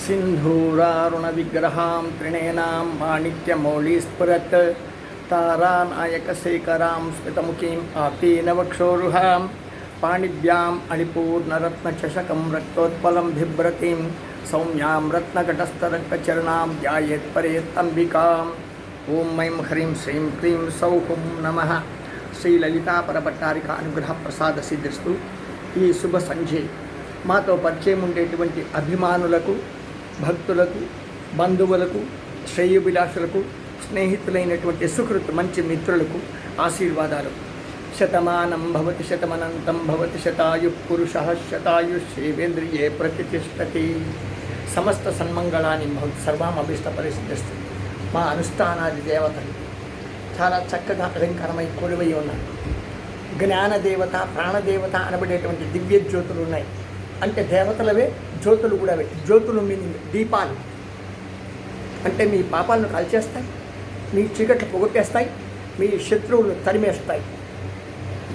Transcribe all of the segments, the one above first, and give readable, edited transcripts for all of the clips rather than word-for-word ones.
सिन्धूरारुणविग्रहां त्रिणेनां माणिक्यमौलिस्फुरत् तारानायकशेखरां स्मितमुखीम् आतीनवक्षोरुहां पाणिभ्याम् अणिपूर्णरत्नचषकं रक्तोत्पलं बिभ्रतीं सौम्यां रत्नघटस्थरङ्गचरणां ध्यायेत्परेत् अम्बिकाम् ओं ऐं ह्रीं श्रीं क्लीं सौः नमः. శ్రీ లలితా పరపట్టారిక అనుగ్రహ ప్రసాద సిద్ధిస్తూ ఈ శుభ సంధ్య మాతో పరిచయం ఉండేటువంటి అభిమానులకు, భక్తులకు, బంధువులకు, శ్రేయోభిలాషులకు, స్నేహితులైనటువంటి సుకృత్ మంచి మిత్రులకు ఆశీర్వాదాలు. శతమానం భవతి శతమనంతం భవతి శతాయు పురుష శతాయుష్యేంద్రియే ప్రతిష్టతి. సమస్త సన్మంగళాన్ని భవతి సర్వం అభిష్ట పరిసిద్ధిస్తూ మా అనుష్ఠానాది దేవతలు చాలా చక్కగా అలంకారమై కొలువై ఉన్నారు. జ్ఞానదేవత, ప్రాణదేవత అనబడేటువంటి దివ్య జ్యోతులు ఉన్నాయి. అంటే దేవతలవే, జ్యోతులు కూడా అవే. జ్యోతులు మీనింగ్ దీపాలు. అంటే మీ పాపాలను కాల్చేస్తాయి, మీ చీకట్లు పోగొట్టేస్తాయి, మీ శత్రువులు తరిమేస్తాయి.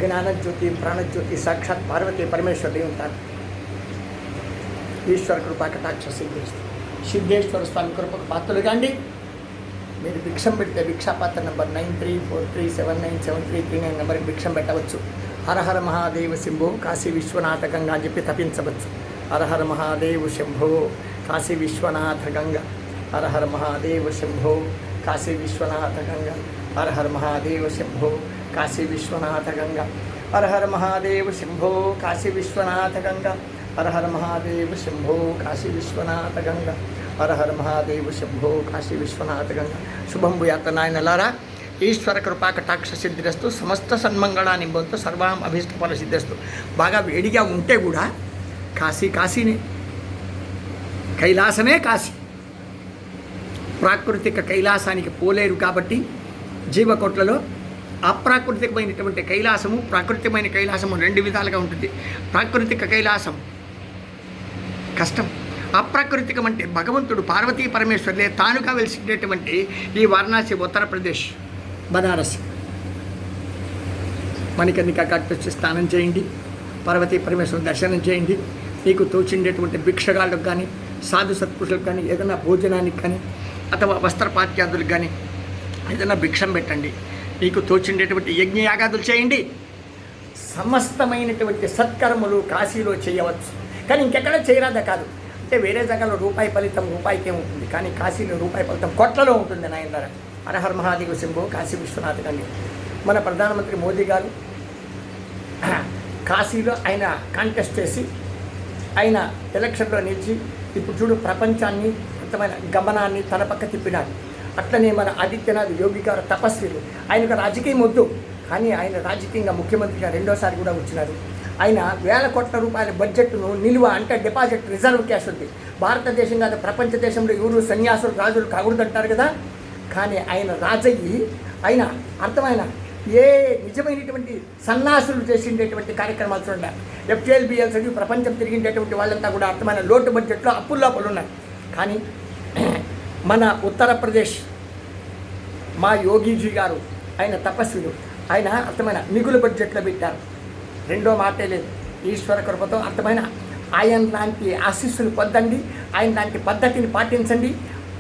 జ్ఞానజ్యోతి, ప్రాణజ్యోతి సాక్షాత్ పార్వతీ పరమేశ్వరుడే ఉంటారు. ఈశ్వర కృపాకటాక్ష సిద్ధేశ్వర స్వామి కృపకు పాత్రలు కాండి. మీరు భిక్షం పెడితే భిక్షాపాత్ర నెంబర్ 9343797339 నెంబర్కి భిక్షం పెట్టవచ్చు. హరహర మహాదేవ శంభో కాశీ విశ్వనాథ గంగా అని చెప్పి తపించవచ్చు. హరహర మహాదేవ శంభో కాశీ విశ్వనాథ గంగా, హరహర మహాదేవ శంభో కాశీ విశ్వనాథ గంగా, హరహర మహాదేవ శంభో కాశీ విశ్వనాథ గంగా, హరహర మహాదేవ శంభో కాశీ విశ్వనాథ గంగా, హరహర మహాదేవ శంభో కాశీ విశ్వనాథ గంగా, హరహర మహాదేవ శంభో కాశీ విశ్వనాథ గంగా. శుభం భూయాత్ నాయనలారా. ఈశ్వర కృపాకటాక్ష సిద్ధిరస్తు. సమస్త సన్మంగళాన్ని పొందుతూ సర్వం అభీష్టఫల సిద్ధిస్తూ. బాగా వేడిగా ఉంటే కూడా కాశీనే, కైలాసమే కాశీ. ప్రాకృతిక కైలాసానికి పోలేరు కాబట్టి జీవకోట్లలో అప్రాకృతికమైనటువంటి కైలాసము, ప్రాకృతికమైన కైలాసము రెండు విధాలుగా ఉంటుంది. ప్రాకృతిక కైలాసం కష్టం. అప్రాకృతికం అంటే భగవంతుడు పార్వతీ పరమేశ్వరులే తానుగా వెలిసినటువంటి ఈ వారణాసి, ఉత్తరప్రదేశ్, బనారస్, మణికర్ణికా ఘాట్ వచ్చి స్నానం చేయండి, పార్వతీ పరమేశ్వరుని దర్శనం చేయండి. మీకు తోచిండేటువంటి భిక్షగాళ్ళకు కానీ, సాధు సత్పురుషులకు కానీ, ఏదైనా భోజనానికి కానీ, అథవా వస్త్రపాత్యాదులకు కానీ ఏదైనా భిక్షం పెట్టండి. మీకు తోచిండేటువంటి యజ్ఞయాగాదులు చేయండి. సమస్తమైనటువంటి సత్కర్మలు కాశీలో చేయవచ్చు. కానీ ఇంకెక్కడ చేయరాదా కాదు. అంటే వేరే జగలో రూపాయి ఫలితం రూపాయికే ఉంటుంది, కానీ కాశీలో రూపాయి ఫలితం కోట్లలో ఉంటుంది నాయనలారా. హరహర మహాదేవ శంభో కాశీ విశ్వనాథ గంగా. మన ప్రధానమంత్రి మోదీ గారు కాశీలో ఆయన కాంటెస్ట్ చేసి ఆయన ఎలక్షన్లో నిలిచి ఇప్పుడు చూడు ప్రపంచాన్ని, మొత్తమైన గమనాన్ని తన పక్క తిప్పినాడు. అట్లనే మన ఆదిత్యనాథ్ యోగి గారు తపస్విలు. ఆయనకు రాజకీయం వద్దు, కానీ ఆయన రాజకీయంగా ముఖ్యమంత్రిగా రెండోసారి కూడా వచ్చినారు. ఆయన 1000 కోట్ల రూపాయల బడ్జెట్ను నిలువ, అంటే డిపాజిట్, రిజర్వ్ క్యాష్ ఉంది. భారతదేశం కాదు ప్రపంచ దేశంలో ఎవరు సన్యాసులు రాజులు కాకూడదు అంటారు కదా. కానీ ఆయన రాజయ్యి, ఆయన అర్థమైన ఏ నిజమైనటువంటి సన్యాసులు చేసిండేటువంటి కార్యక్రమాలు చూడండి. FLBL చదివి ప్రపంచం తిరిగిండేటువంటి వాళ్ళంతా కూడా అర్థమైన లోటు బడ్జెట్లో అప్పుల్లో ఉన్నాయి. కానీ మన ఉత్తరప్రదేశ్ మా యోగీజీ గారు, ఆయన తపస్విలు, ఆయన అర్థమైన మిగులు బడ్జెట్లో పెట్టారు. రెండో మాటే లేదు. ఈశ్వర కృపతో అర్థమైన ఆయన లాంటి ఆశీస్సులు పొందండి, ఆయన లాంటి పద్ధతిని పాటించండి.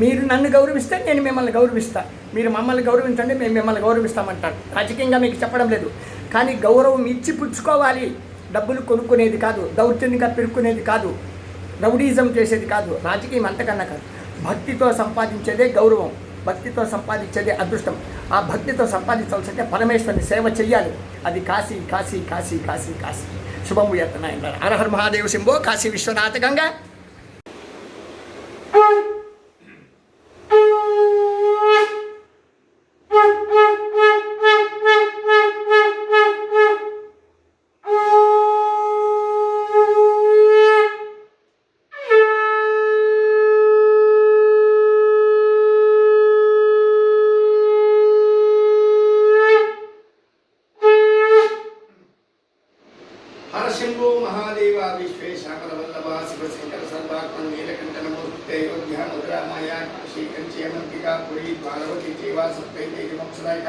మీరు నన్ను గౌరవిస్తే నేను మిమ్మల్ని గౌరవిస్తాను, మీరు మమ్మల్ని గౌరవించండి, మేము మిమ్మల్ని గౌరవిస్తామంటారు. రాజకీయంగా మీకు చెప్పడం లేదు, కానీ గౌరవం ఇచ్చి పుచ్చుకోవాలి. డబ్బులు కొనుక్కునేది కాదు, దౌర్జన్యంగా పెరుక్కునేది కాదు, రౌడీజం చేసేది కాదు. రాజకీయం అంతకన్నా కాదు. భక్తితో సంపాదించేదే గౌరవం, భక్తితో సంపాదించేదే అదృష్టం. ఆ భక్తితో సంపాదించాల్సింటే పరమేశ్వరుని సేవ చెయ్యాలి. అది కాశీ కాశీ కాశీ కాశీ కాశీ. శుభం భూయాత్. హరహర మహాదేవ శంభో కాశీ విశ్వనాథ గంగా. శంభో మహాదేవ విశ్వేశామరవల్లభ శివశంకర సర్వాత్మన్ నీలకంఠ నమోస్తుతే యోగ్య ముద్రామాయ కాశీ కంచేమంతికా పురీ ద్వారవతి జీవా సప్తైతే మోక్షదాయక.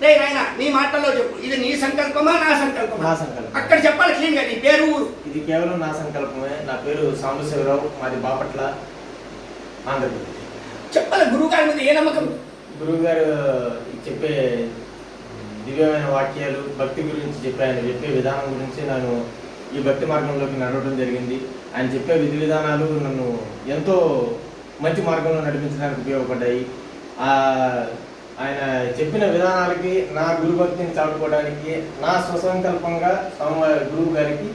రే నాయన నీ మాటల్లో చెప్పు, ఇది నీ సంకల్పమా నా సంకల్పమా? నా సంకల్పం. అక్కడ చెప్పాలి క్లీన్ గా నీ పేరు ఊరు. ఇది కేవలం నా సంకల్పమే. నా పేరు సాంబశివరావు, మాది బాపట్ల, ఆంధ్రప్రదేశ్. చెప్పాలి గురువు గారి మీద ఏ నమ్మకం? గురువు గారు చెప్పే దివ్యమైన వాక్యాలు, భక్తి గురించి చెప్పే, ఆయన చెప్పే విధానం గురించి నేను ఈ భక్తి మార్గంలోకి నడవడం జరిగింది. ఆయన చెప్పే విధి విధానాలు నన్ను ఎంతో మంచి మార్గంలో నడిపించడానికి ఉపయోగపడ్డాయి. ఆయన చెప్పిన విధానాలకి నా గురుభక్తిని చాటుకోవడానికి నా స్వసంకల్పంగా గురువు గారికి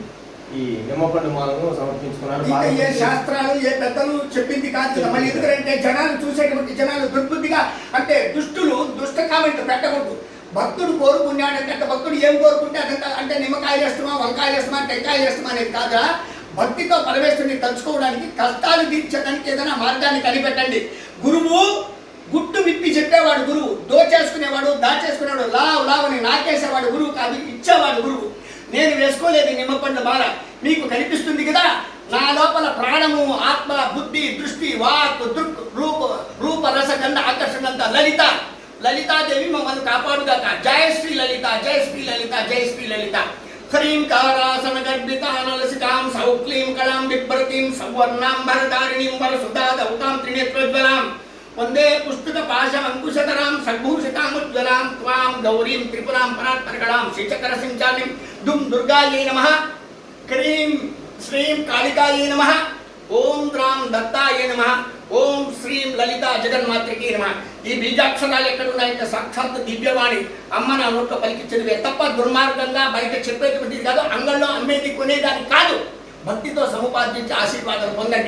ఈ నిమ్మపండు మాలను సమర్పించుకున్నాను. ఇంకా ఏ శాస్త్రాలు ఏ పెద్దలు చెప్పింది కాదు కదా. మళ్ళీ ఎందుకంటే జనాలు చూసేటువంటి జనాలు దుర్బుద్ధిగా, అంటే దుష్టులు దుష్ట కామెంట్ పెట్టకూడదు. భక్తుడు కోరుకున్నాడంటే అంటే భక్తుడు ఏం కోరుకుంటే అదంతా, అంటే నిమ్మకాయలు వేస్తామా, వంకాయలు వేస్తామా, టెంకాయలు వేస్తామా అనేది కాదా. భక్తితో పరమేశ్వరుని తలుచుకోవడానికి, కష్టాలు తీర్చడానికి ఏదైనా మార్గాన్ని కనిపెట్టండి. గురువు గుట్టు విప్పి చెప్పేవాడు గురువు, దోచేసుకునేవాడు దాచేసుకునేవాడు, లావు అని నాకేసేవాడు గురువు కాదు, ఇచ్చేవాడు గురువు. నేను వేసుకోలేదు నిమ్మపండు మాల, మీకు కనిపిస్తుంది కదా. నా లోపల ప్రాణము, ఆత్మ, బుద్ధి, దృష్టి, వాక్, దృక్, రూప రస గంధ ఆకర్షణంత లలితాదేవి మమ్మల్ని కాపాడుగాక. జయ శ్రీ లలిత, జయ శ్రీ లలిత, జయ శ్రీ లలిత. హ్రీం కారాసన గర్భితానలసికాం సౌక్లీం కళాం బిభ్రతీం సౌవర్ణాం భరదారిణీం వరసుధా దౌతాం త్రినేత్రోజ్వలాం వందే పుస్తక పాశం అంకుశతరాం సద్భూషితాముజ్వలాం త్వాం గౌరీం త్రిపురాం పరాత్పరకళాం శ్రీచక్ర సంచాలిం దుం దుర్గాయై నమః. క్రీం శ్రీం కాళికాయై నమః. ఓం ద్రాం దత్తాయై నమః. ఓం శ్రీం లలిత జగన్మాత్రికి నమః. ఈ బీజాక్షరాలు ఎక్కడున్నాయంటే సాక్షాత్ దివ్యవాణి అమ్మ నా నోట్లో పలికి చదివే తప్ప దుర్మార్గంగా బయట చెప్పేటువంటిది కాదు, అంగంలో అమ్మేది కొనేదాన్ని కాదు. భక్తితో సముపార్జించి ఆశీర్వాదాలు పొందండి.